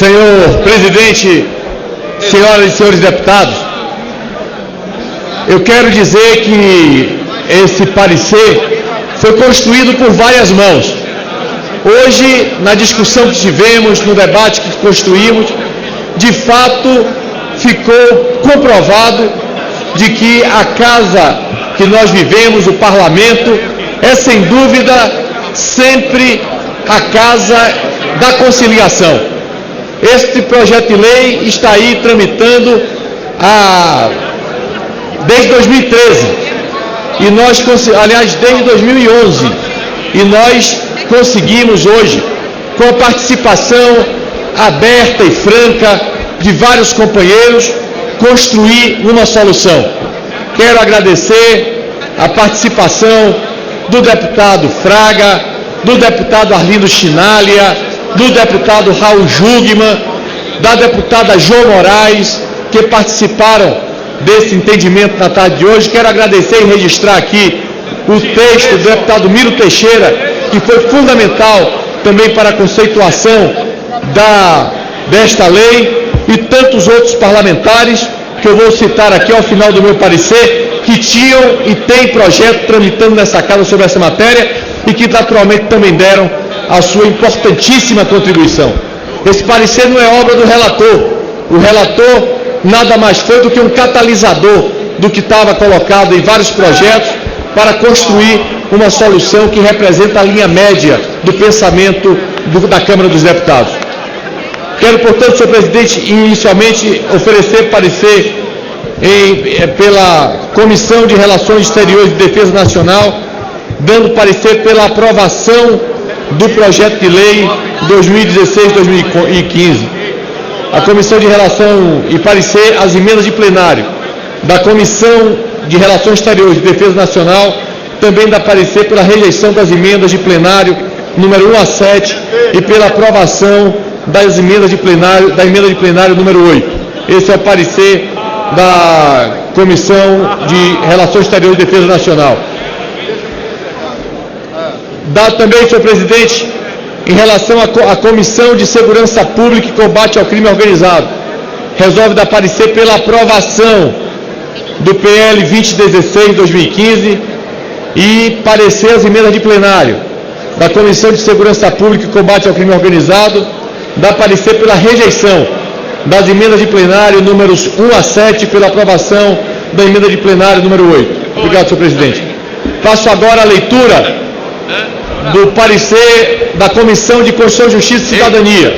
Senhor presidente, senhoras e senhores deputados, eu quero dizer que esse parecer foi construído por várias mãos. Hoje, na discussão que tivemos, no debate que construímos, de fato ficou comprovado de que a casa que nós vivemos, o parlamento, é sem dúvida sempre a casa da conciliação. Este projeto de lei está aí tramitando desde 2013, e nós, aliás, desde 2011, e nós conseguimos hoje, com a participação aberta e franca de vários companheiros, construir uma solução. Quero agradecer a participação do deputado Fraga, do deputado Arlindo Chinalha, do deputado Raul Jugman, da deputada Jo Moraes, que participaram desse entendimento na tarde de hoje. Quero agradecer e registrar aqui o texto do deputado Miro Teixeira, que foi fundamental também para a conceituação desta lei, e tantos outros parlamentares que eu vou citar aqui ao final do meu parecer, que tinham e têm projeto tramitando nessa casa sobre essa matéria e que naturalmente também deram a sua importantíssima contribuição. Esse parecer não é obra do relator. O relator nada mais foi do que um catalisador do que estava colocado em vários projetos para construir uma solução que representa a linha média do pensamento da Câmara dos Deputados. Quero, portanto, senhor presidente, inicialmente oferecer parecer pela Comissão de Relações Exteriores e Defesa Nacional, dando parecer pela aprovação do projeto de lei 2016-2015. A Comissão de Relação e parecer as emendas de plenário da Comissão de Relações Exteriores e Defesa Nacional, também dá parecer pela rejeição das emendas de plenário número 1 a 7 e pela aprovação das emendas de plenário, da emenda de plenário número 8. Esse é o parecer da Comissão de Relações Exteriores e Defesa Nacional. Dá também, senhor presidente, em relação à Comissão de Segurança Pública e Combate ao Crime Organizado, resolve dar parecer pela aprovação do PL 2016-2015 e parecer as emendas de plenário da Comissão de Segurança Pública e Combate ao Crime Organizado, dá parecer pela rejeição das emendas de plenário números 1 a 7 pela aprovação da emenda de plenário número 8. Obrigado, senhor presidente. Faço agora a leitura do parecer da Comissão de Constituição, Justiça e Cidadania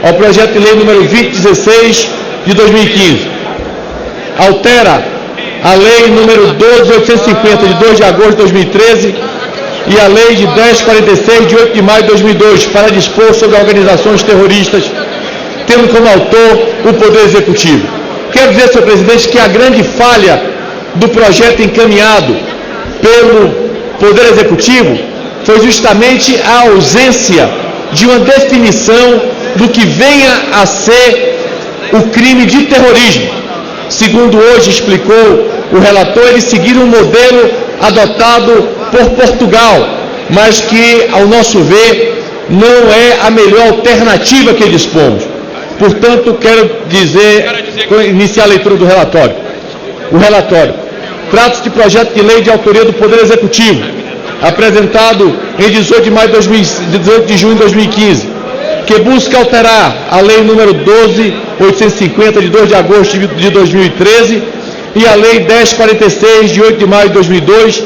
ao projeto de lei número 2016 de 2015. Altera a lei número 12.850 de 2 de agosto de 2013 e a lei de 10.46 de 8 de maio de 2002 para dispor sobre organizações terroristas, tendo como autor o Poder Executivo. Quero dizer, senhor presidente, que a grande falha do projeto encaminhado pelo Poder Executivo foi justamente a ausência de uma definição do que venha a ser o crime de terrorismo. Segundo hoje explicou o relator, eles seguiram um modelo adotado por Portugal, mas que, ao nosso ver, não é a melhor alternativa que dispomos. Portanto, quero iniciar a leitura do relatório. O relatório. Trata-se de projeto de lei de autoria do Poder Executivo, apresentado em 18 de junho de 2015, que busca alterar a lei número 12.850 de 2 de agosto de 2013 e a lei 10.46 de 8 de maio de 2002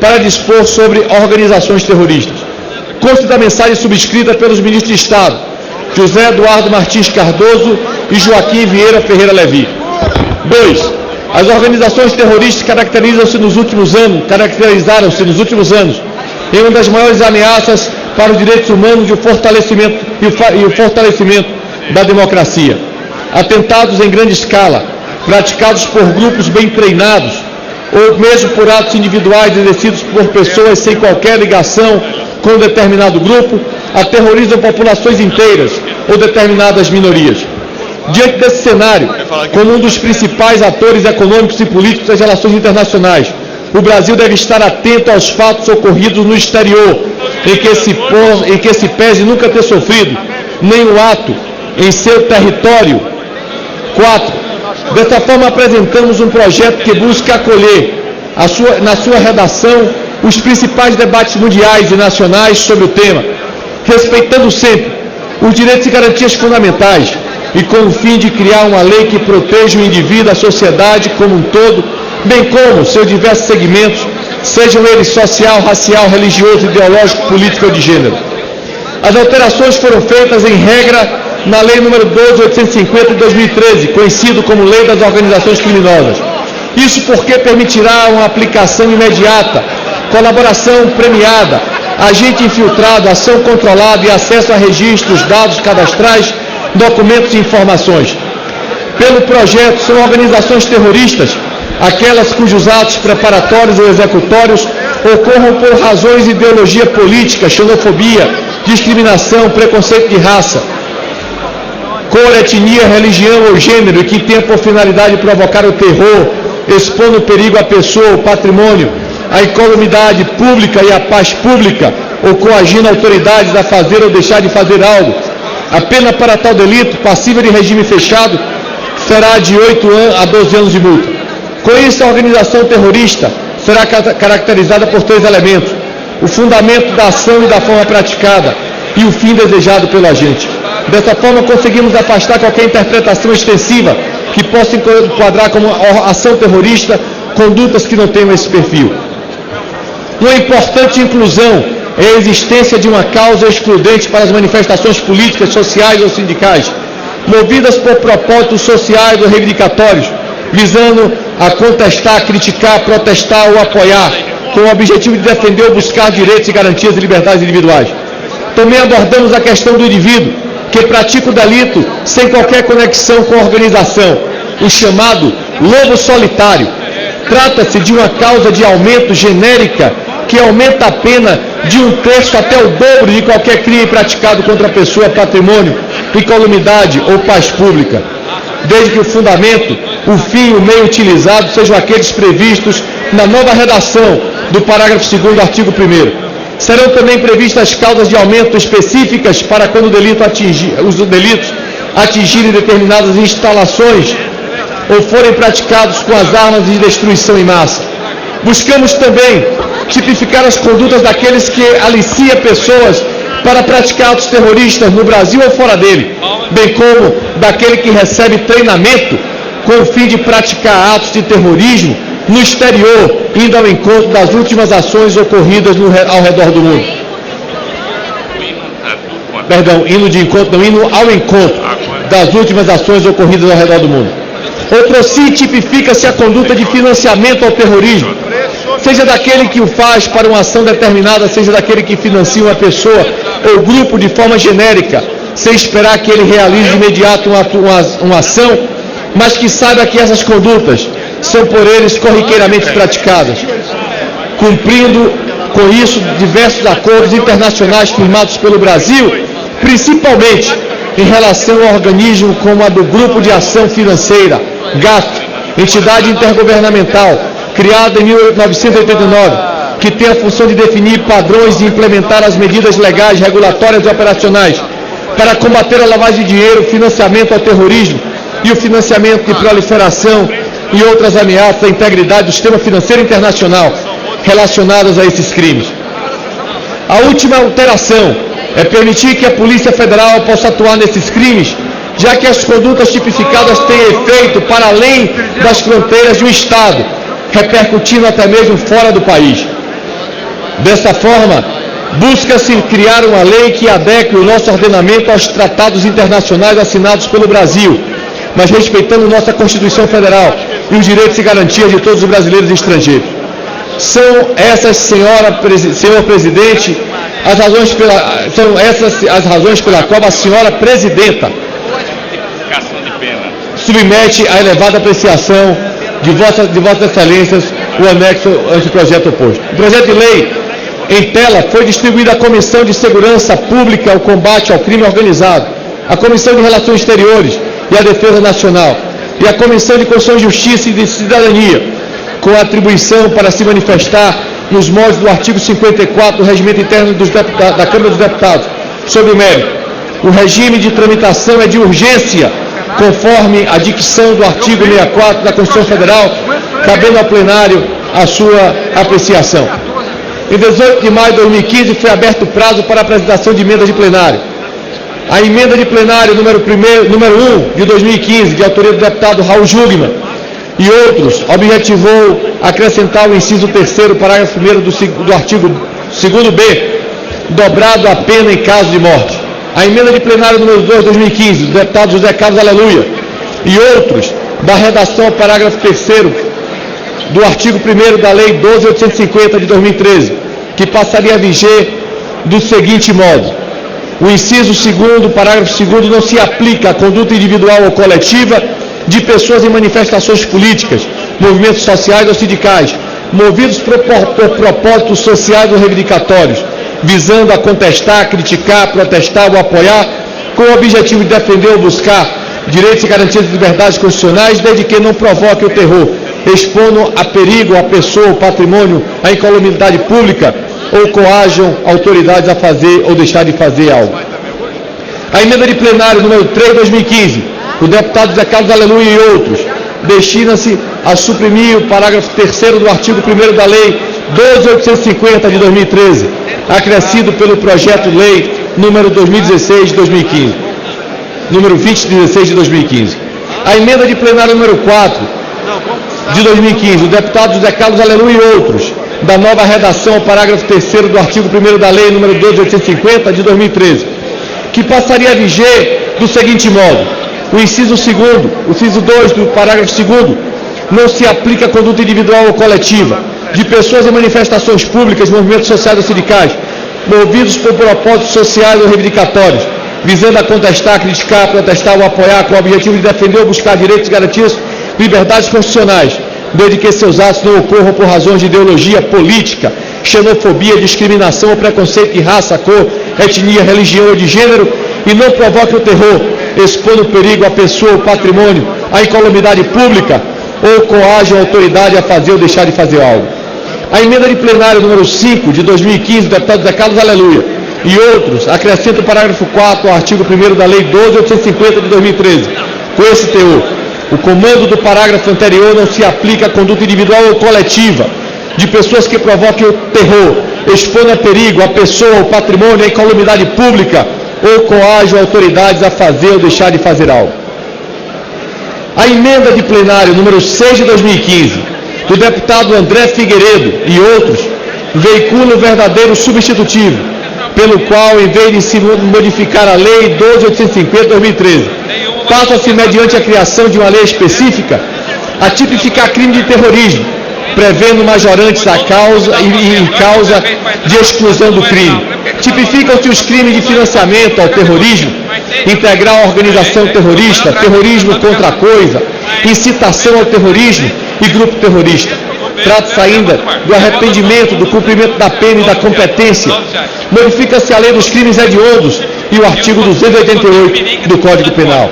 para dispor sobre organizações terroristas. Consta da mensagem subscrita pelos ministros de Estado José Eduardo Martins Cardoso e Joaquim Vieira Ferreira Levi. 2. As organizações terroristas caracterizaram-se nos últimos anos em uma das maiores ameaças para os direitos humanos e o fortalecimento da democracia. Atentados em grande escala, praticados por grupos bem treinados, ou mesmo por atos individuais exercidos por pessoas sem qualquer ligação com um determinado grupo, aterrorizam populações inteiras ou determinadas minorias. Diante desse cenário, como um dos principais atores econômicos e políticos das relações internacionais, o Brasil deve estar atento aos fatos ocorridos no exterior, em que se pese nunca ter sofrido nenhum ato em seu território. 4. Dessa forma, apresentamos um projeto que busca acolher, na sua redação, os principais debates mundiais e nacionais sobre o tema, respeitando sempre os direitos e garantias fundamentais e com o fim de criar uma lei que proteja o indivíduo, a sociedade como um todo, bem como seus diversos segmentos, sejam eles social, racial, religioso, ideológico, político ou de gênero. As alterações foram feitas em regra na Lei nº 12.850 de 2013, conhecido como Lei das Organizações Criminosas. Isso porque permitirá uma aplicação imediata, colaboração premiada, agente infiltrado, ação controlada e acesso a registros, dados cadastrais, documentos e informações. Pelo projeto, são organizações terroristas, aquelas cujos atos preparatórios ou executórios ocorram por razões de ideologia política, xenofobia, discriminação, preconceito de raça, cor, etnia, religião ou gênero, e que tenha por finalidade provocar o terror, expondo o perigo à pessoa, ao patrimônio, à incolumidade pública e à paz pública, ou coagindo autoridades a fazer ou deixar de fazer algo. A pena para tal delito, passível de regime fechado, será de 8 a 12 anos de multa. Com isso, a organização terrorista será caracterizada por 3 elementos: o fundamento da ação e da forma praticada, e o fim desejado pelo agente. Dessa forma, conseguimos afastar qualquer interpretação extensiva que possa enquadrar como ação terrorista condutas que não tenham esse perfil. Uma importante inclusão é a existência de uma causa excludente para as manifestações políticas, sociais ou sindicais, movidas por propósitos sociais ou reivindicatórios, visando a contestar, criticar, protestar ou apoiar, com o objetivo de defender ou buscar direitos e garantias de liberdades individuais. Também abordamos a questão do indivíduo, que pratica o delito sem qualquer conexão com a organização, o chamado lobo solitário. Trata-se de uma causa de aumento genérica que aumenta a pena de 1/3 até o dobro de qualquer crime praticado contra a pessoa, patrimônio, incolumidade ou paz pública, desde que o fundamento, o fim e o meio utilizado sejam aqueles previstos na nova redação do parágrafo 2º do artigo 1º. Serão também previstas causas de aumento específicas para quando os delitos atingirem determinadas instalações ou forem praticados com as armas de destruição em massa. Buscamos também tipificar as condutas daqueles que aliciam pessoas para praticar atos terroristas no Brasil ou fora dele, bem como daquele que recebe treinamento com o fim de praticar atos de terrorismo no exterior, indo ao encontro das últimas ações ocorridas ao redor do mundo. Indo ao encontro das últimas ações ocorridas ao redor do mundo. Outroci, tipifica-se a conduta de financiamento ao terrorismo, seja daquele que o faz para uma ação determinada, seja daquele que financia uma pessoa ou grupo de forma genérica, sem esperar que ele realize de imediato uma ação, mas que saiba que essas condutas são por eles corriqueiramente praticadas, cumprindo com isso diversos acordos internacionais firmados pelo Brasil, principalmente em relação a organismos como a do Grupo de Ação Financeira, GAFI, entidade intergovernamental, criada em 1989, que tem a função de definir padrões e implementar as medidas legais, regulatórias e operacionais para combater a lavagem de dinheiro, o financiamento ao terrorismo e o financiamento de proliferação e outras ameaças à integridade do sistema financeiro internacional relacionadas a esses crimes. A última alteração é permitir que a Polícia Federal possa atuar nesses crimes, já que as condutas tipificadas têm efeito para além das fronteiras do Estado, repercutindo até mesmo fora do país. Dessa forma, busca-se criar uma lei que adeque o nosso ordenamento aos tratados internacionais assinados pelo Brasil, mas respeitando nossa Constituição Federal e os direitos e garantias de todos os brasileiros e estrangeiros. São essas, senhor presidente, as razões pela qual a senhora presidenta submete à elevada apreciação de vossas excelências o anexo ante o projeto oposto. O projeto de lei em tela foi distribuído à Comissão de Segurança Pública, ao Combate ao Crime Organizado, à Comissão de Relações Exteriores e à Defesa Nacional, e à Comissão de Constituição e Justiça e de Cidadania, com atribuição para se manifestar nos moldes do artigo 54 do Regimento Interno da Câmara dos Deputados, sobre o mérito. O regime de tramitação é de urgência, conforme a dicção do artigo 64 da Constituição Federal, cabendo ao plenário a sua apreciação. Em 18 de maio de 2015 foi aberto o prazo para a apresentação de emendas de plenário. A emenda de plenário número 1 de 2015, de autoria do deputado Raul Jungmann e outros, objetivou acrescentar o inciso 3º, parágrafo 1º do artigo 2º-B, dobrado a pena em caso de morte. A emenda de plenário número 2 de 2015, do deputado José Carlos Aleluia e outros, da redação ao parágrafo 3º do artigo 1º da Lei 12.850 de 2013, que passaria a viger do seguinte modo: o inciso 2º, parágrafo 2º, não se aplica à conduta individual ou coletiva de pessoas em manifestações políticas, movimentos sociais ou sindicais, movidos por propósitos sociais ou reivindicatórios, visando a contestar, criticar, protestar ou apoiar, com o objetivo de defender ou buscar direitos e garantias de liberdades constitucionais, desde que não provoque o terror, expondo a perigo a pessoa, o patrimônio, a incolumidade pública, ou coajam autoridades a fazer ou deixar de fazer algo. A emenda de plenário número 3 de 2015, o deputado José Carlos Aleluia e outros, destina-se a suprimir o parágrafo 3º do artigo 1º da Lei 12.850 de 2013, acrescido pelo projeto de lei número 2016 de 2015, número 2016 de 2015. A emenda de plenário número 4 de 2015, o deputado José Carlos Aleluia e outros, da nova redação ao parágrafo 3º do artigo 1º da Lei número 12.850 de 2013, que passaria a viger do seguinte modo: o inciso 2º, o inciso 2 do parágrafo 2º, não se aplica à conduta individual ou coletiva de pessoas em manifestações públicas, movimentos sociais ou sindicais, movidos por propósitos sociais ou reivindicatórios, visando a contestar, criticar, protestar ou apoiar com o objetivo de defender ou buscar direitos e garantias, liberdades constitucionais, desde que seus atos não ocorram por razões de ideologia política, xenofobia, discriminação ou preconceito de raça, cor, etnia, religião ou de gênero, e não provoquem o terror, expondo perigo à pessoa, ao patrimônio, à incolumidade pública, ou coajam a autoridade a fazer ou deixar de fazer algo. A emenda de plenário número 5 de 2015, do deputado José Carlos Aleluia e outros, acrescenta o parágrafo 4 ao artigo 1º da Lei 12.850 de 2013, com esse teor: o comando do parágrafo anterior não se aplica à conduta individual ou coletiva de pessoas que provoquem o terror, expondo a perigo a pessoa, o patrimônio, a incolumidade pública, ou coajam autoridades a fazer ou deixar de fazer algo. A emenda de plenário número 6 de 2015, do deputado André Figueiredo e outros, veicula o verdadeiro substitutivo, pelo qual, em vez de se modificar a Lei 12.850 de 2013, passa-se, mediante a criação de uma lei específica, a tipificar crime de terrorismo, prevendo majorantes a causa e em causa de exclusão do crime. Tipificam-se os crimes de financiamento ao terrorismo, integrar a organização terrorista, terrorismo contra a coisa, incitação ao terrorismo e grupo terrorista. Trata-se ainda do arrependimento, do cumprimento da pena e da competência. Modifica-se a lei dos crimes hediondos e o artigo 288 do Código Penal.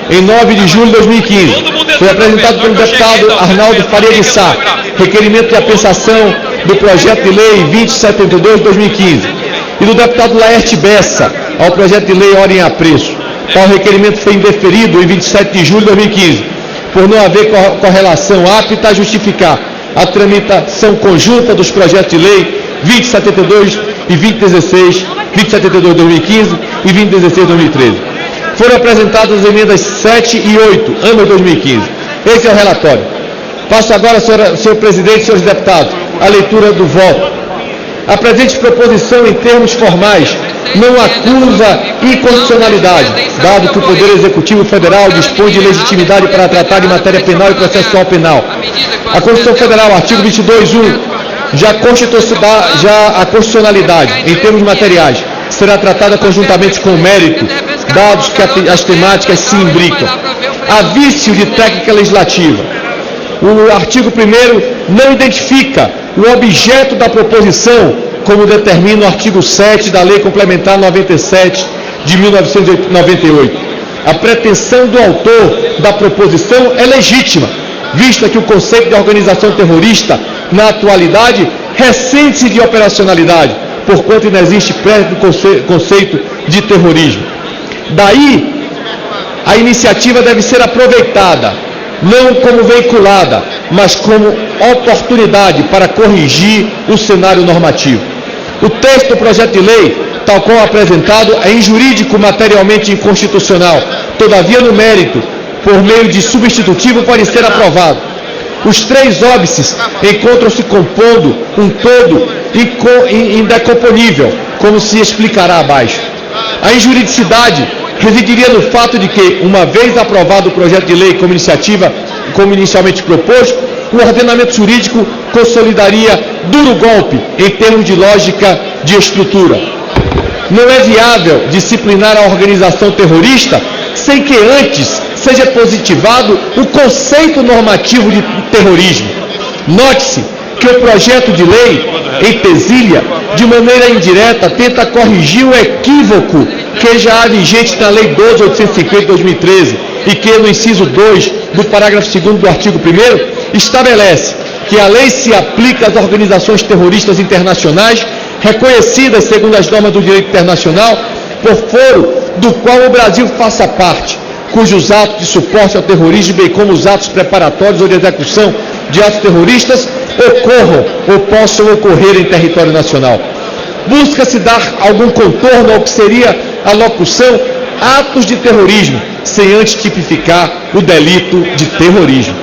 Em 9 de julho de 2015, foi apresentado pelo deputado Arnaldo Faria de Sá requerimento de apensação do projeto de lei 2072 de 2015 e do deputado Laerte Bessa ao projeto de lei Ordem a Preço. Tal requerimento foi indeferido em 27 de julho de 2015, por não haver correlação apta a justificar a tramitação conjunta dos projetos de lei 2072 e 2016, 2072 de 2015 e 2016 de 2013. Foram apresentadas as emendas 7 e 8, ambas 2015. Esse é o relatório. Passo agora, senhor presidente e senhores deputados, a leitura do voto. A presente proposição, em termos formais, não acusa inconstitucionalidade, dado que o Poder Executivo Federal dispõe de legitimidade para tratar de matéria penal e processual penal. A Constituição Federal, artigo 22.1, já a constitucionalidade, em termos materiais, será tratada conjuntamente com o mérito, dados que as temáticas se imbricam. Há vício de técnica legislativa. O artigo 1º não identifica o objeto da proposição, como determina o artigo 7 da Lei Complementar 97 de 1998. A pretensão do autor da proposição é legítima, vista que o conceito de organização terrorista, na atualidade, ressente-se de operacionalidade, porquanto não existe prévio conceito de terrorismo. Daí, a iniciativa deve ser aproveitada, não como veiculada, mas como oportunidade para corrigir o cenário normativo. O texto do projeto de lei, tal qual apresentado, é injurídico materialmente inconstitucional. Todavia, no mérito, por meio de substitutivo, pode ser aprovado. Os três óbices encontram-se compondo um todo indecomponível, como se explicará abaixo. A injuridicidade residiria no fato de que, uma vez aprovado o projeto de lei como iniciativa, como inicialmente proposto, o ordenamento jurídico consolidaria duro golpe em termos de lógica de estrutura. Não é viável disciplinar a organização terrorista sem que antes seja positivado o conceito normativo de terrorismo. Note-se que o projeto de lei, em Tesília, de maneira indireta, tenta corrigir o equívoco que já há vigente na Lei 12.850 de 2013 e que, no inciso 2 do parágrafo 2º do artigo 1º, estabelece que a lei se aplica às organizações terroristas internacionais reconhecidas segundo as normas do direito internacional por foro do qual o Brasil faça parte, cujos atos de suporte ao terrorismo, bem como os atos preparatórios ou de execução de atos terroristas, ocorram ou possam ocorrer em território nacional. Busca-se dar algum contorno ao que seria a locução atos de terrorismo, sem antes tipificar o delito de terrorismo.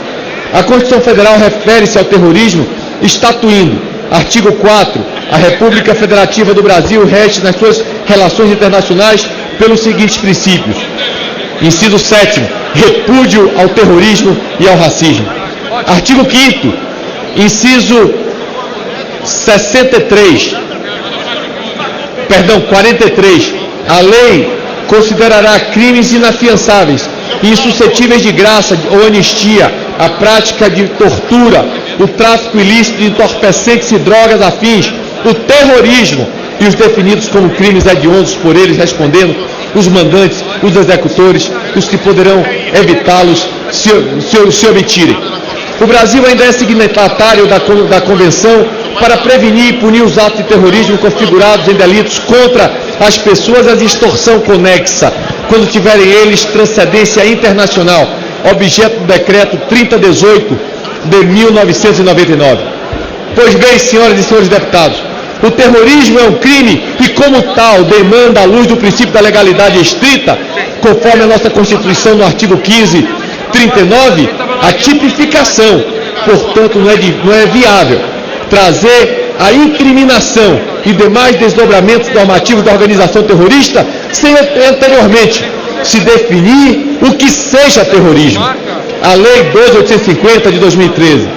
A Constituição Federal refere-se ao terrorismo estatuindo, artigo 4, a República Federativa do Brasil rege nas suas relações internacionais pelos seguintes princípios. Inciso 7º, repúdio ao terrorismo e ao racismo. Artigo 5º, inciso 43, a lei considerará crimes inafiançáveis e insuscetíveis de graça ou anistia a prática de tortura, o tráfico ilícito de entorpecentes e drogas afins, o terrorismo e os definidos como crimes hediondos por eles respondendo, os mandantes, os executores, os que poderão evitá-los se obtirem. O Brasil ainda é signatário da Convenção para prevenir e punir os atos de terrorismo configurados em delitos contra as pessoas e a extorsão conexa, quando tiverem eles transcendência internacional, objeto do decreto 3018 de 1999. Pois bem, senhoras e senhores deputados, o terrorismo é um crime e, como tal, demanda, à luz do princípio da legalidade estrita, conforme a nossa Constituição no artigo 15, 39, a tipificação. Portanto, não é viável trazer a incriminação e demais desdobramentos normativos da organização terrorista sem anteriormente se definir o que seja terrorismo. A Lei 12.850 de 2013,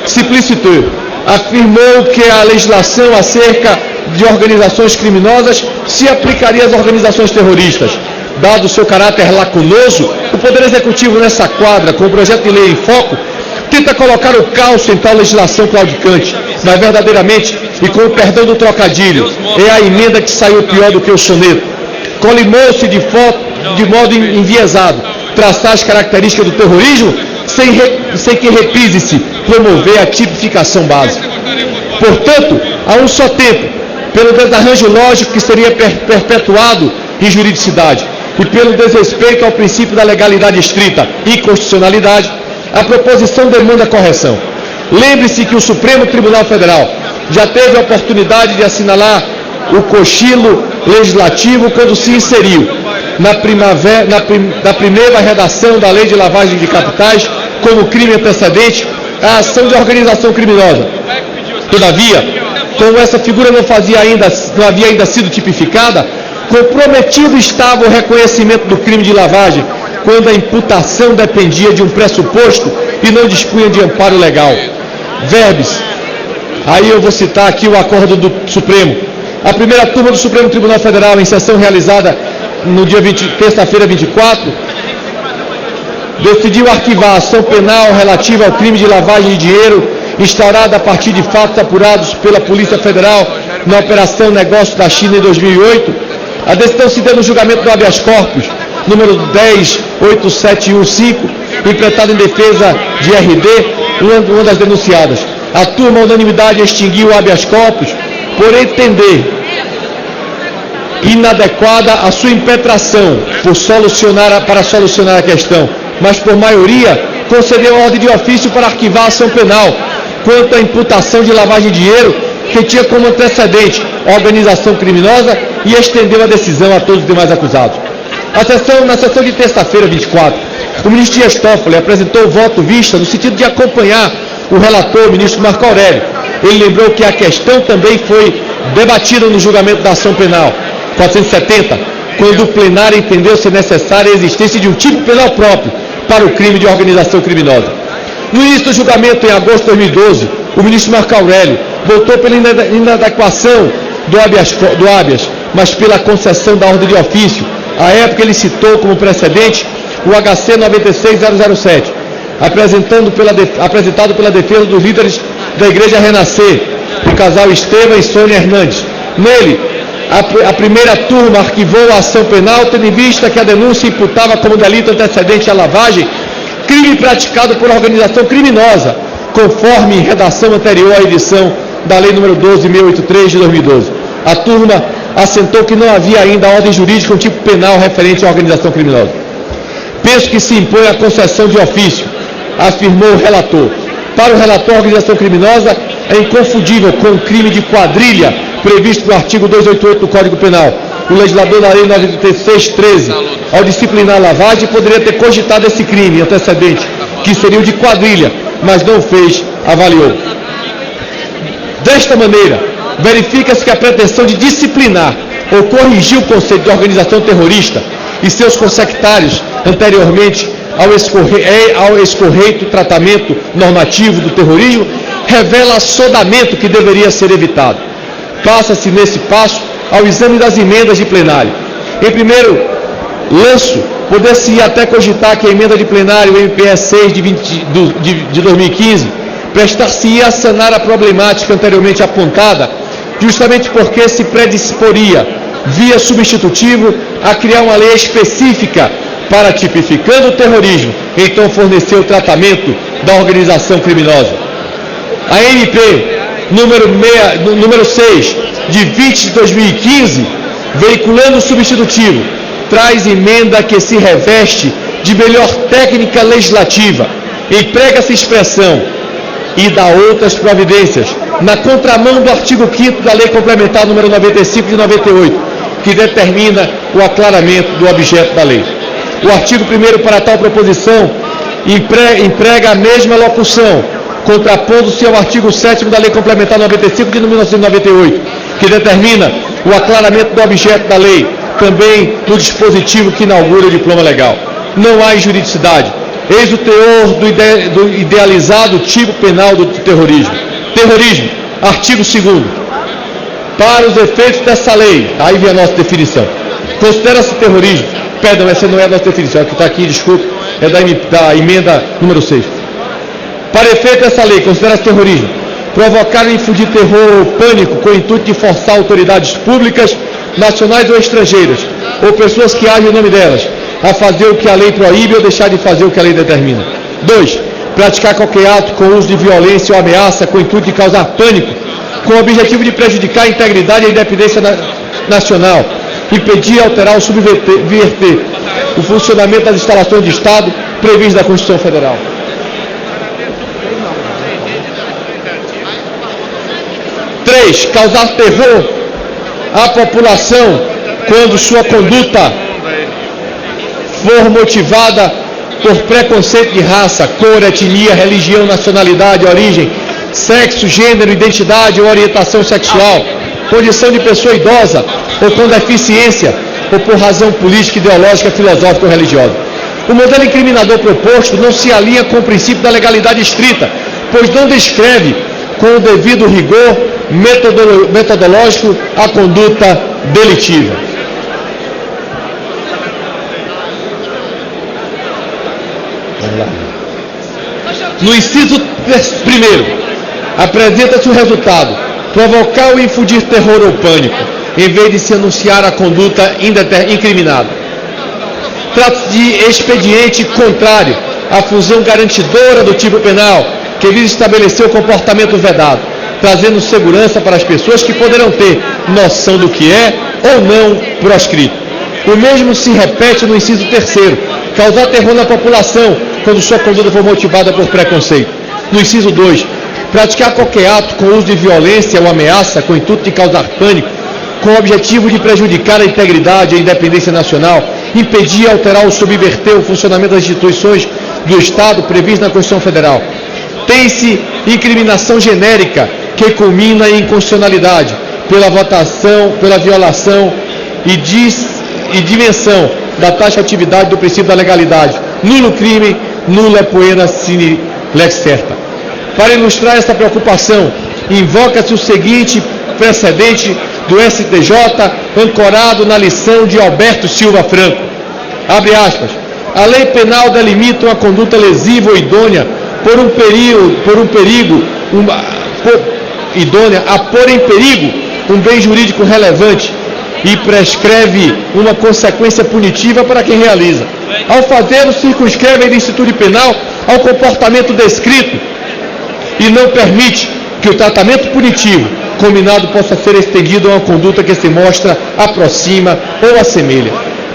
Simplicitou, afirmou que a legislação acerca de organizações criminosas se aplicaria às organizações terroristas. Dado o seu caráter lacunoso, o Poder Executivo, nessa quadra, com o projeto de lei em foco, tenta colocar o calço em tal legislação claudicante, mas verdadeiramente, e com o perdão do trocadilho, é a emenda que saiu pior do que o soneto. Colimou-se de modo enviesado traçar as características do terrorismo, sem que reprise-se promover a tipificação básica. Portanto, a um só tempo, pelo desarranjo lógico que seria perpetuado em juridicidade e pelo desrespeito ao princípio da legalidade estrita e constitucionalidade, a proposição demanda correção. Lembre-se que o Supremo Tribunal Federal já teve a oportunidade de assinalar o cochilo legislativo quando se inseriu na primeira redação da Lei de Lavagem de Capitais como crime antecedente a ação de organização criminosa. Todavia, como essa figura não havia ainda sido tipificada, comprometido estava o reconhecimento do crime de lavagem, quando a imputação dependia de um pressuposto e não dispunha de amparo legal. Verbis, aí eu vou citar aqui o acordo do Supremo. A primeira turma do Supremo Tribunal Federal, em sessão realizada no dia terça-feira 24, decidiu arquivar a ação penal relativa ao crime de lavagem de dinheiro instaurada a partir de fatos apurados pela Polícia Federal na Operação Negócio da China em 2008. A decisão se deu no julgamento do habeas corpus, número 10.8715, implantado em defesa de RD, uma das denunciadas. A turma, à unanimidade, extinguiu o habeas corpus por entender inadequada a sua impetração para solucionar a questão, mas por maioria concedeu ordem de ofício para arquivar a ação penal quanto à imputação de lavagem de dinheiro que tinha como antecedente organização criminosa e estendeu a decisão a todos os demais acusados. Na sessão de terça-feira, 24, o ministro Dias Toffoli apresentou o voto vista no sentido de acompanhar o relator, o ministro Marco Aurélio. Ele lembrou que a questão também foi debatida no julgamento da ação penal 470, quando o plenário entendeu ser necessária a existência de um tipo penal próprio para o crime de organização criminosa. No início do julgamento, em agosto de 2012, o ministro Marco Aurélio votou pela inadequação do habeas, mas pela concessão da ordem de ofício. À época, ele citou como precedente o HC 96007, apresentado pela defesa dos líderes da Igreja Renascer, o casal Estevam e Sônia Hernandes. Nele, a primeira turma arquivou a ação penal, tendo em vista que a denúncia imputava como delito antecedente à lavagem crime praticado por organização criminosa, conforme redação anterior à edição da Lei nº 12.683 de 2012. A turma assentou que não havia ainda ordem jurídica um tipo penal referente à organização criminosa. Penso que se impõe a concessão de ofício, afirmou o relator. Para o relator, a organização criminosa é inconfundível com o crime de quadrilha previsto no artigo 288 do Código Penal. O legislador da Lei 9613, ao disciplinar a lavagem, poderia ter cogitado esse crime antecedente, que seria o de quadrilha, mas não fez, avaliou. Desta maneira, verifica-se que a pretensão de disciplinar ou corrigir o conceito de organização terrorista e seus consectários anteriormente ao escorreito tratamento normativo do terrorismo revela assodamento que deveria ser evitado. Passa-se nesse passo ao exame das emendas de plenário. Em primeiro lanço, poder-se até cogitar que a emenda de plenário MPE 6 de 2015 prestar-se-ia a sanar a problemática anteriormente apontada, justamente porque se predisporia, via substitutivo, a criar uma lei específica para, tipificando o terrorismo, então fornecer o tratamento da organização criminosa. A MP número 6, de 20 de 2015, veiculando o substitutivo, traz emenda que se reveste de melhor técnica legislativa, emprega-se expressão e dá outras providências, na contramão do artigo 5º da Lei Complementar número 95 de 98, que determina o aclaramento do objeto da lei. O artigo 1º para tal proposição emprega a mesma locução, contrapondo-se ao artigo 7º da Lei Complementar 95 de 1998, que determina o aclaramento do objeto da lei, também no dispositivo que inaugura o diploma legal. Não há injuridicidade. Eis o teor do idealizado tipo penal do terrorismo. Terrorismo, artigo 2º. Para os efeitos dessa lei, aí vem a nossa definição. Considera-se terrorismo, perdão, essa não é a nossa definição, é que está aqui, desculpe, é da emenda número 6. Para efeito dessa lei, considera-se terrorismo provocar e infundir terror ou pânico com o intuito de forçar autoridades públicas, nacionais ou estrangeiras, ou pessoas que agem em nome delas, a fazer o que a lei proíbe ou deixar de fazer o que a lei determina. 2. Praticar qualquer ato com uso de violência ou ameaça com o intuito de causar pânico, com o objetivo de prejudicar a integridade e a independência nacional, impedir, alterar ou subverter o funcionamento das instalações de Estado previstas na Constituição Federal. 3. Causar terror à população quando sua conduta for motivada por preconceito de raça, cor, etnia, religião, nacionalidade, origem, sexo, gênero, identidade ou orientação sexual, condição de pessoa idosa ou com deficiência, ou por razão política, ideológica, filosófica ou religiosa. O modelo incriminador proposto não se alinha com o princípio da legalidade estrita, pois não descreve com o devido rigor metodológico a conduta delitiva. Vamos lá. No inciso 1º, apresenta-se o resultado: provocar ou infundir terror ou pânico, em vez de se anunciar a conduta incriminada. Trata-se de expediente contrário à função garantidora do tipo penal, que visa estabelecer o comportamento vedado, trazendo segurança para as pessoas que poderão ter noção do que é ou não proscrito. O mesmo se repete no inciso 3º, causar terror na população quando sua conduta for motivada por preconceito. No inciso 2, praticar qualquer ato com uso de violência ou ameaça com o intuito de causar pânico, com o objetivo de prejudicar a integridade e a independência nacional, impedir, alterar ou subverter o funcionamento das instituições do Estado previsto na Constituição Federal. Tem-se incriminação genérica que culmina em inconstitucionalidade pela violação e dimensão da taxatividade do princípio da legalidade. Nulo crime, nulla poena sine lex certa. Para ilustrar esta preocupação, invoca-se o seguinte precedente do STJ, ancorado na lição de Alberto Silva Franco. Abre aspas. A lei penal delimita uma conduta lesiva ou idônea idônea a pôr em perigo um bem jurídico relevante e prescreve uma consequência punitiva para quem realiza. Ao fazê-lo, circunscreve a ilicitude penal ao comportamento descrito e não permite que o tratamento punitivo combinado possa ser estendido a uma conduta que se mostra, aproxima ou assemelha.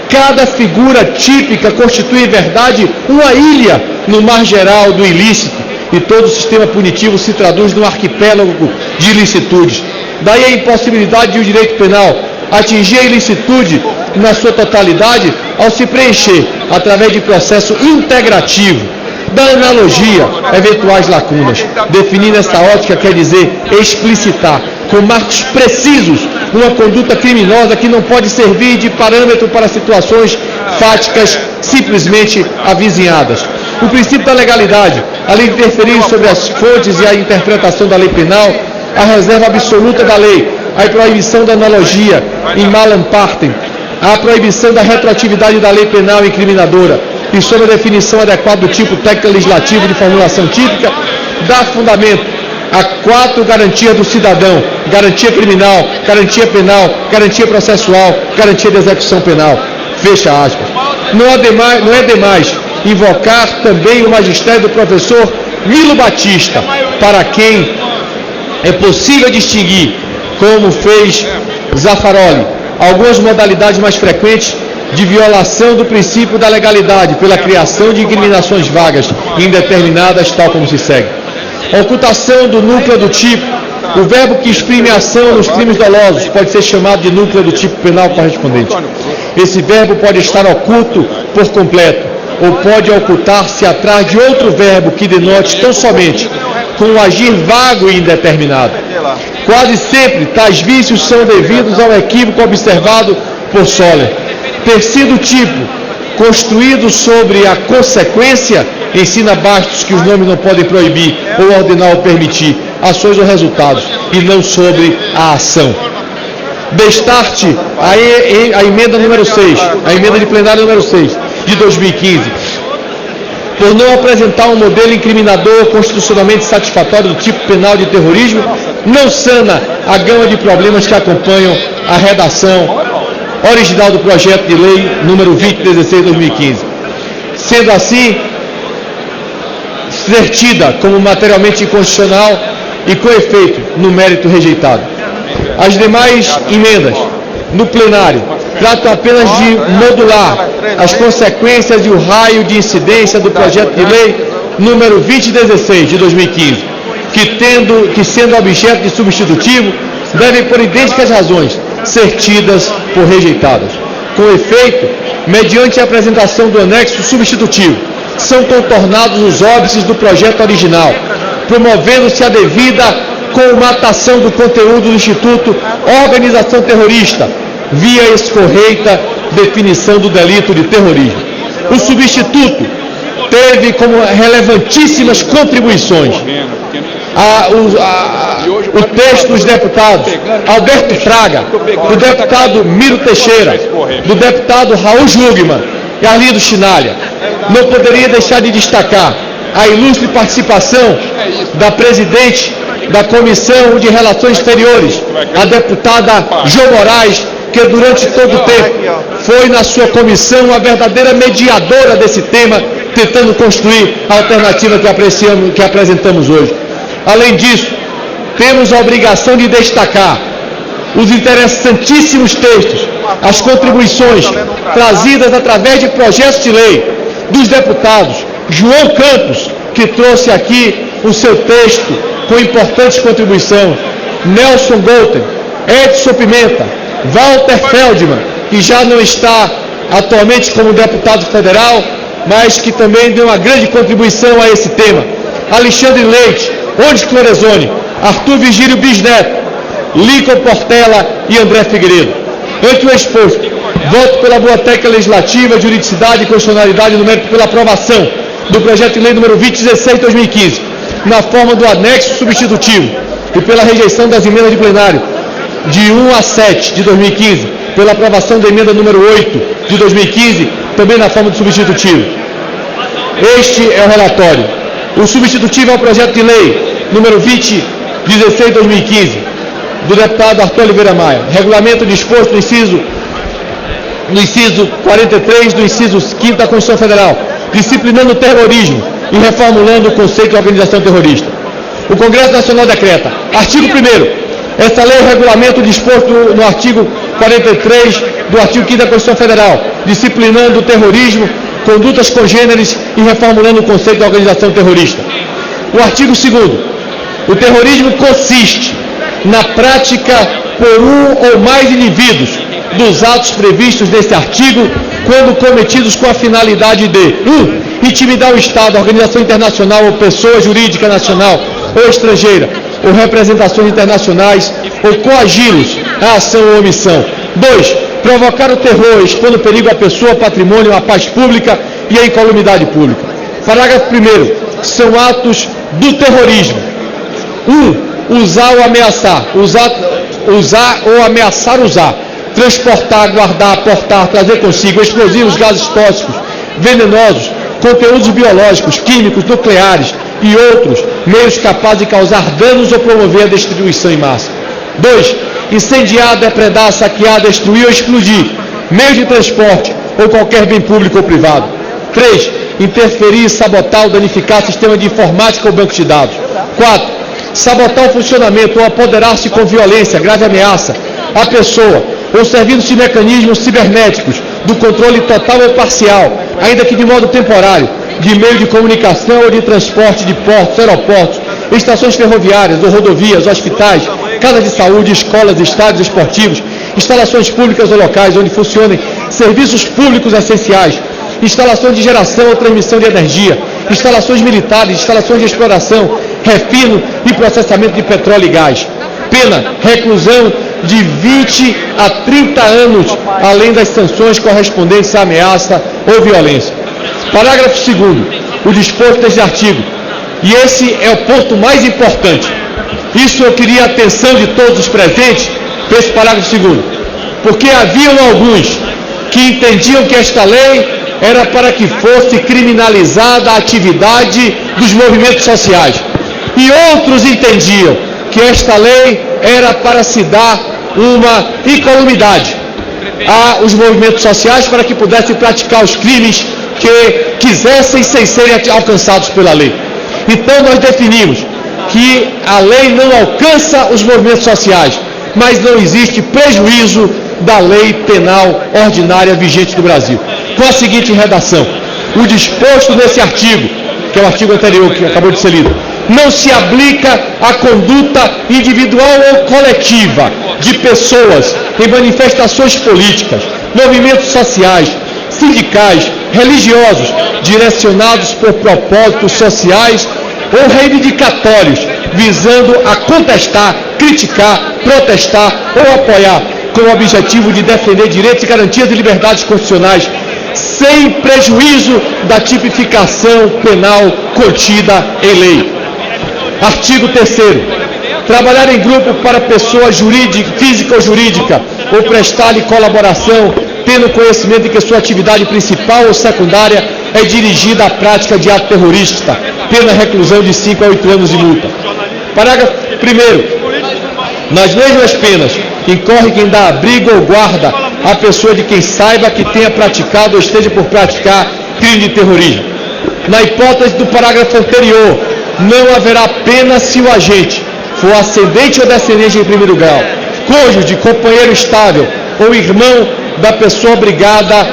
Cada figura típica constitui, em verdade, uma ilha no mar geral do ilícito, e todo o sistema punitivo se traduz num arquipélago de ilicitudes. Daí a impossibilidade de o direito penal atingir a ilicitude na sua totalidade ao se preencher, através de processo integrativo, da analogia, eventuais lacunas. Definir nesta ótica quer dizer explicitar, com marcos precisos, uma conduta criminosa que não pode servir de parâmetro para situações fáticas simplesmente avizinhadas. O princípio da legalidade, além de interferir sobre as fontes e a interpretação da lei penal, a reserva absoluta da lei, a proibição da analogia em malam partem, a proibição da retroatividade da lei penal incriminadora e sobre a definição adequada do tipo técnico legislativo de formulação típica, dá fundamento a 4 garantias do cidadão: garantia criminal, garantia penal, garantia processual, garantia de execução penal. Fecha aspas. Não é demais invocar também o magistério do professor Milo Batista, para quem é possível distinguir, como fez Zaffaroli, algumas modalidades mais frequentes de violação do princípio da legalidade pela criação de incriminações vagas e indeterminadas, tal como se segue. Ocultação do núcleo do tipo. O verbo que exprime a ação nos crimes dolosos pode ser chamado de núcleo do tipo penal correspondente. Esse verbo pode estar oculto por completo, ou pode ocultar-se atrás de outro verbo que denote tão somente com um agir vago e indeterminado. Quase sempre, tais vícios são devidos ao equívoco observado por Soller. Ter sido tipo construído sobre a consequência, ensina Bastos que os nomes não podem proibir ou ordenar ou permitir ações ou resultados, e não sobre a ação. Destarte a emenda número 6, a emenda de plenário número 6, de 2015, por não apresentar um modelo incriminador constitucionalmente satisfatório do tipo penal de terrorismo, não sana a gama de problemas que acompanham a redação original do projeto de lei número 2016 de 2015. Sendo assim, ser tida como materialmente inconstitucional e, com efeito, no mérito rejeitado. As demais emendas, no plenário, tratam apenas de modular as consequências e o raio de incidência do projeto de lei número 2016 de 2015, que sendo objeto de substitutivo, devem, por idênticas razões, ser tidas por rejeitadas. Com efeito, mediante a apresentação do anexo substitutivo, são contornados os óbices do projeto original, promovendo-se a devida colmatação do conteúdo do Instituto Organização Terrorista, via escorreita definição do delito de terrorismo. O substituto teve como relevantíssimas contribuições o texto dos deputados Alberto Fraga, do deputado Miro Teixeira, do deputado Raul Jugman e Arlindo Chinalha. Não poderia deixar de destacar a ilustre participação da presidente da Comissão de Relações Exteriores, a deputada Jo Moraes, que durante todo o tempo foi na sua comissão uma verdadeira mediadora desse tema, tentando construir a alternativa que apresentamos hoje. Além disso, temos a obrigação de destacar os interessantíssimos textos, as contribuições trazidas através de projetos de lei dos deputados João Campos, que trouxe aqui o seu texto com importante contribuição, Nelson Golten, Edson Pimenta, Walter Feldman, que já não está atualmente como deputado federal, mas que também deu uma grande contribuição a esse tema, Alexandre Leite, Ondes Clorezoni, Arthur Vigílio Bisneto, Lincoln Portela e André Figueiredo. Ante o exposto, voto pela boa técnica legislativa, juridicidade e constitucionalidade no mérito pela aprovação do projeto de lei número 2016/2015, na forma do anexo substitutivo, e pela rejeição das emendas de plenário de 1 a 7 de 2015, pela aprovação da emenda número 8 de 2015, também na forma do substitutivo. Este é o relatório. O substitutivo é o projeto de lei número 2016/2015, do deputado Arthur Oliveira Maia. Regulamento disposto no inciso 43 do inciso 5º da Constituição Federal, disciplinando o terrorismo e reformulando o conceito de organização terrorista. O Congresso Nacional decreta, artigo 1º, esta lei é o regulamento disposto no artigo 43 do artigo 5º da Constituição Federal, disciplinando o terrorismo, condutas congêneres e reformulando o conceito de organização terrorista. O artigo 2º, o terrorismo consiste na prática por um ou mais indivíduos dos atos previstos neste artigo, quando cometidos com a finalidade de 1. Intimidar o Estado, a organização internacional ou pessoa jurídica nacional ou estrangeira, ou representações internacionais, ou coagi-los à ação ou omissão. 2. Provocar o terror, expondo perigo à pessoa, patrimônio, à paz pública e à incolumidade pública. Parágrafo 1º. São atos do terrorismo. 1. Usar ou ameaçar, usar ou ameaçar usar, transportar, guardar, portar, trazer consigo explosivos, gases tóxicos, venenosos, conteúdos biológicos, químicos, nucleares e outros meios capazes de causar danos ou promover a destruição em massa. 2. Incendiar, depredar, saquear, destruir ou explodir meios de transporte ou qualquer bem público ou privado. 3. Interferir, sabotar ou danificar sistema de informática ou banco de dados. 4. Sabotar o funcionamento ou apoderar-se com violência, grave ameaça à pessoa, ou servindo-se de mecanismos cibernéticos do controle total ou parcial, ainda que de modo temporário, de meio de comunicação ou de transporte de portos, aeroportos, estações ferroviárias ou rodovias, hospitais, casas de saúde, escolas, estádios esportivos, instalações públicas ou locais onde funcionem serviços públicos essenciais, instalações de geração ou transmissão de energia, instalações militares, instalações de exploração, refino e processamento de petróleo e gás. Pena, reclusão de 20 a 30 anos, além das sanções correspondentes à ameaça ou violência. Parágrafo 2º. O disposto deste artigo. E esse é o ponto mais importante. Isso eu queria a atenção de todos os presentes para esse parágrafo 2º. Porque haviam alguns que entendiam que esta lei era para que fosse criminalizada a atividade dos movimentos sociais. E outros entendiam que esta lei era para se dar uma incolumidade aos movimentos sociais para que pudessem praticar os crimes que quisessem sem serem alcançados pela lei. Então nós definimos que a lei não alcança os movimentos sociais, mas não existe prejuízo da lei penal ordinária vigente no Brasil. Com a seguinte redação: o disposto nesse artigo, que é o artigo anterior que acabou de ser lido, não se aplica à conduta individual ou coletiva de pessoas em manifestações políticas, movimentos sociais, sindicais, religiosos, direcionados por propósitos sociais ou reivindicatórios, visando a contestar, criticar, protestar ou apoiar, com o objetivo de defender direitos e garantias e liberdades constitucionais, sem prejuízo da tipificação penal contida em lei. Artigo 3º. Trabalhar em grupo para pessoa física ou jurídica, ou prestar-lhe colaboração, tendo conhecimento de que sua atividade principal ou secundária é dirigida à prática de ato terrorista, pena reclusão de 5 a 8 anos de multa. Parágrafo 1º. Nas mesmas penas, incorre quem dá abrigo ou guarda à pessoa de quem saiba que tenha praticado ou esteja por praticar crime de terrorismo. Na hipótese do parágrafo anterior, não haverá pena se o agente for ascendente ou descendente em primeiro grau, cônjuge, companheiro estável ou irmão da pessoa abrigada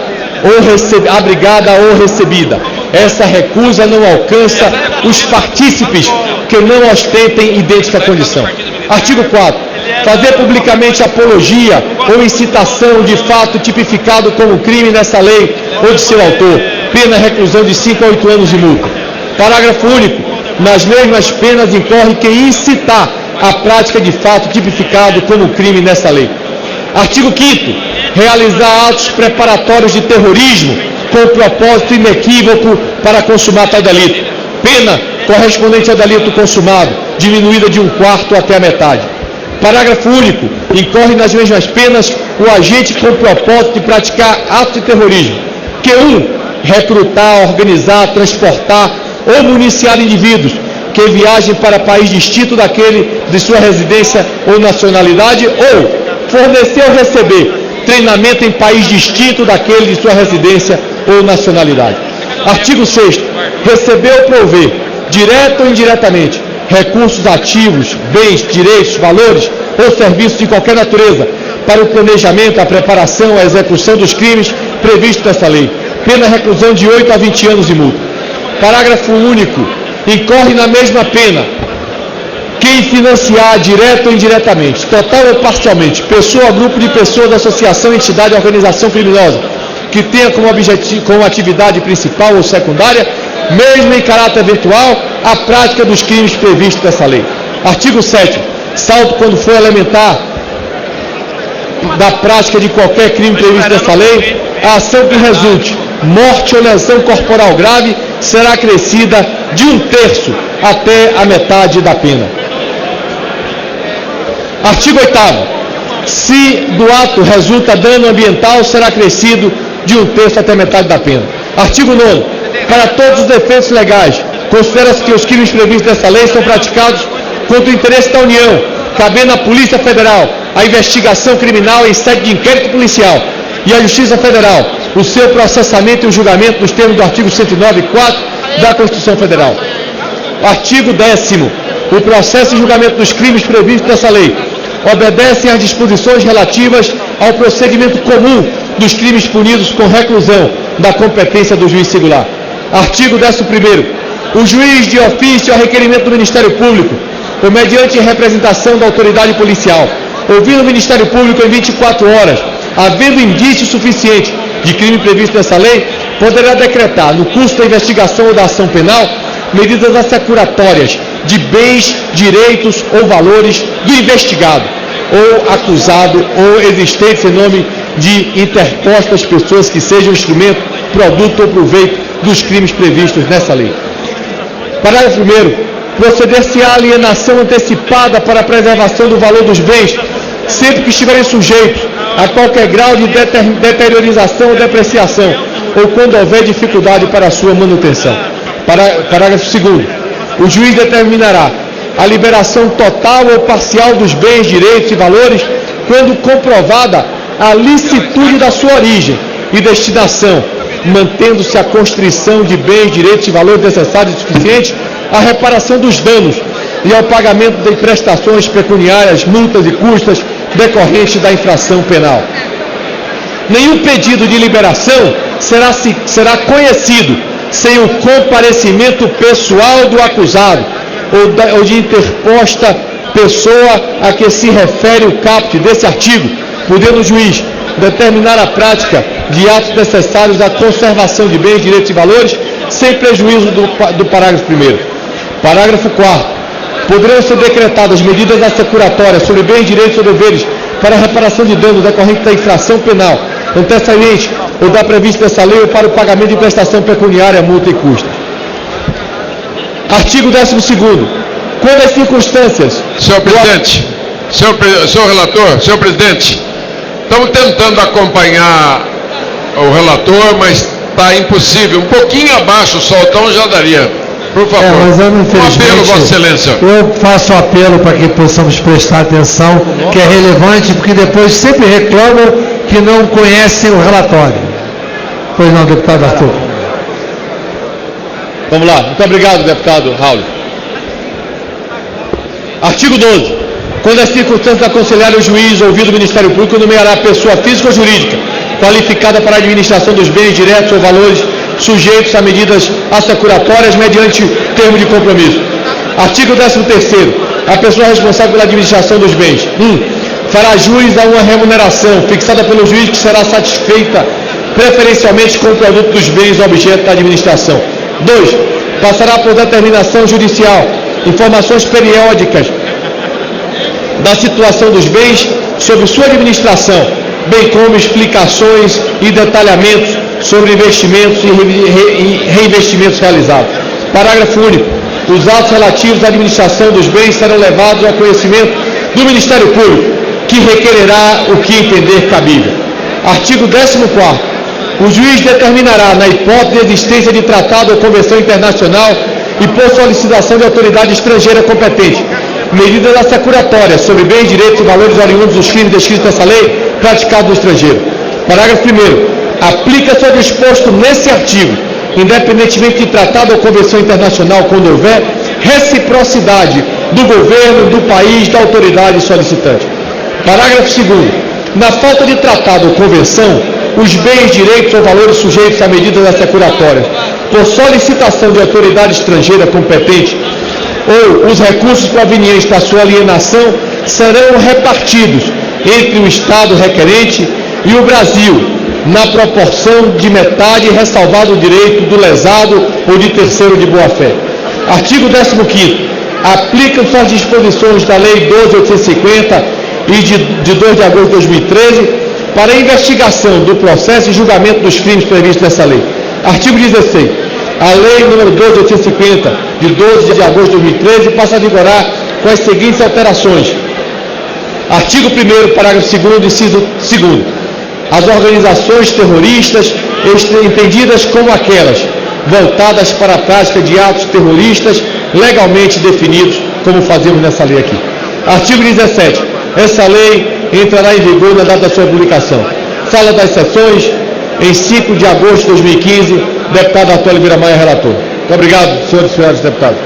ou recebida. Essa recusa não alcança os partícipes que não ostentem idêntica condição. Artigo 4. Fazer publicamente apologia ou incitação de fato tipificado como crime nessa lei ou de seu autor. Pena reclusão de 5 a 8 anos de multa. Parágrafo único. Nas mesmas penas incorre quem incitar a prática de fato tipificado como crime nessa lei. Artigo 5º. Realizar atos preparatórios de terrorismo com propósito inequívoco para consumar tal delito. Pena correspondente ao delito consumado, diminuída de 1/4 até a metade. Parágrafo único. Incorre nas mesmas penas o agente com propósito de praticar atos de terrorismo, que 1. Recrutar, organizar, transportar ou municiar indivíduos que viajem para país distinto daquele de sua residência ou nacionalidade, ou fornecer ou receber treinamento em país distinto daquele de sua residência ou nacionalidade. Artigo 6º. Receber ou prover, direto ou indiretamente, recursos ativos, bens, direitos, valores ou serviços de qualquer natureza para o planejamento, a preparação, a execução dos crimes previstos nessa lei. Pena reclusão de 8 a 20 anos de multa. Parágrafo único. Incorre na mesma pena quem financiar direto ou indiretamente, total ou parcialmente, pessoa ou grupo de pessoas, associação, entidade ou organização criminosa, que tenha como atividade principal ou secundária, mesmo em caráter virtual, a prática dos crimes previstos nessa lei. Artigo 7º. Salvo quando for elementar da prática de qualquer crime previsto nessa lei, a ação que resulte morte ou lesão corporal grave será acrescida de 1/3 até a metade da pena. Artigo 8º. Se do ato resulta dano ambiental, será acrescido de 1/3 até a metade da pena. Artigo 9º. Para todos os efeitos legais, considera-se que os crimes previstos nessa lei são praticados contra o interesse da União, cabendo à Polícia Federal a investigação criminal em sede de inquérito policial e à Justiça Federal o seu processamento e o julgamento nos termos do artigo 109.4 da Constituição Federal. Artigo 10º. O processo e julgamento dos crimes previstos nessa lei obedecem às disposições relativas ao procedimento comum dos crimes punidos com reclusão da competência do juiz singular. Artigo 11º. O juiz de ofício, a requerimento do Ministério Público, ou mediante representação da autoridade policial, ouvindo o Ministério Público em 24 horas, havendo indício suficiente de crime previsto nessa lei, poderá decretar, no curso da investigação ou da ação penal, medidas assecuratórias de bens, direitos ou valores do investigado, ou acusado, ou existentes em nome de interpostas pessoas que sejam instrumento, produto ou proveito dos crimes previstos nessa lei. Parágrafo 1º. Proceder-se-á alienação antecipada para a preservação do valor dos bens, sempre que estiverem sujeitos a qualquer grau de deteriorização ou depreciação, ou quando houver dificuldade para a sua manutenção. Parágrafo 2º. O juiz determinará a liberação total ou parcial dos bens, direitos e valores, quando comprovada a licitude da sua origem e destinação, mantendo-se a constrição de bens, direitos e valores necessários e suficientes à reparação dos danos e ao pagamento de prestações pecuniárias, multas e custas decorrentes da infração penal. Nenhum pedido de liberação será conhecido sem o comparecimento pessoal do acusado ou de interposta pessoa a que se refere o caput desse artigo, podendo o juiz determinar a prática de atos necessários à conservação de bens, direitos e valores, sem prejuízo do parágrafo 1º. Parágrafo 4º. Poderão ser decretadas medidas assecuratórias sobre bens, direitos ou deveres para a reparação de danos decorrentes da infração penal, antecedente ou da prevista nessa lei, ou para o pagamento de prestação pecuniária, multa e custas. Artigo 12º. Quando as circunstâncias... Senhor presidente, senhor relator, senhor presidente, estamos tentando acompanhar o relator, mas está impossível. Um pouquinho abaixo só, então já daria. Por favor, mas eu, infelizmente, um apelo, Vossa Excelência. Eu faço apelo para que possamos prestar atenção, que é relevante, porque depois sempre reclamam que não conhecem o relatório. Pois não, deputado Arthur. Vamos lá. Muito obrigado, deputado Raul. Artigo 12. Quando as circunstâncias aconselharem o juiz, ouvido o Ministério Público, nomeará pessoa física ou jurídica qualificada para a administração dos bens diretos ou valores sujeitos a medidas assecuratórias mediante termo de compromisso. Artigo 13º. A pessoa responsável pela administração dos bens. 1. Fará jus a uma remuneração fixada pelo juiz que será satisfeita preferencialmente com o produto dos bens objeto da administração. 2. Passará por determinação judicial informações periódicas da situação dos bens sob sua administração, bem como explicações e detalhamentos sobre investimentos e reinvestimentos realizados. Parágrafo único. Os atos relativos à administração dos bens serão levados ao conhecimento do Ministério Público, que requererá o que entender cabível. Artigo 14º. O juiz determinará, na hipótese de existência de tratado ou convenção internacional e por solicitação de autoridade estrangeira competente, medidas assecuratórias sobre bens, direitos e valores oriundos dos crimes descritos nessa lei praticados no estrangeiro. Parágrafo 1º. Aplica-se ao disposto nesse artigo, independentemente de tratado ou convenção internacional, quando houver reciprocidade do governo, do país, da autoridade solicitante. Parágrafo 2º. Na falta de tratado ou convenção, os bens, direitos ou valores sujeitos a medidas assecuratórias, por solicitação de autoridade estrangeira competente, ou os recursos provenientes da sua alienação, serão repartidos entre o Estado requerente e o Brasil, na proporção de metade, ressalvado o direito do lesado ou de terceiro de boa-fé. Artigo 15º. Aplicam-se as disposições da Lei 12.850 e de 2 de agosto de 2013 para a investigação do processo e julgamento dos crimes previstos nessa lei. Artigo 16. A Lei nº 12.850, de 12 de agosto de 2013, passa a vigorar com as seguintes alterações. Artigo 1º, parágrafo 2º, inciso 2º. As organizações terroristas, entendidas como aquelas voltadas para a prática de atos terroristas legalmente definidos, como fazemos nessa lei aqui. Artigo 17. Essa lei entrará em vigor na data da sua publicação. Sala das Sessões, em 5 de agosto de 2015, deputado Arthur Oliveira Maia, relator. Muito obrigado, senhores e senhores deputados.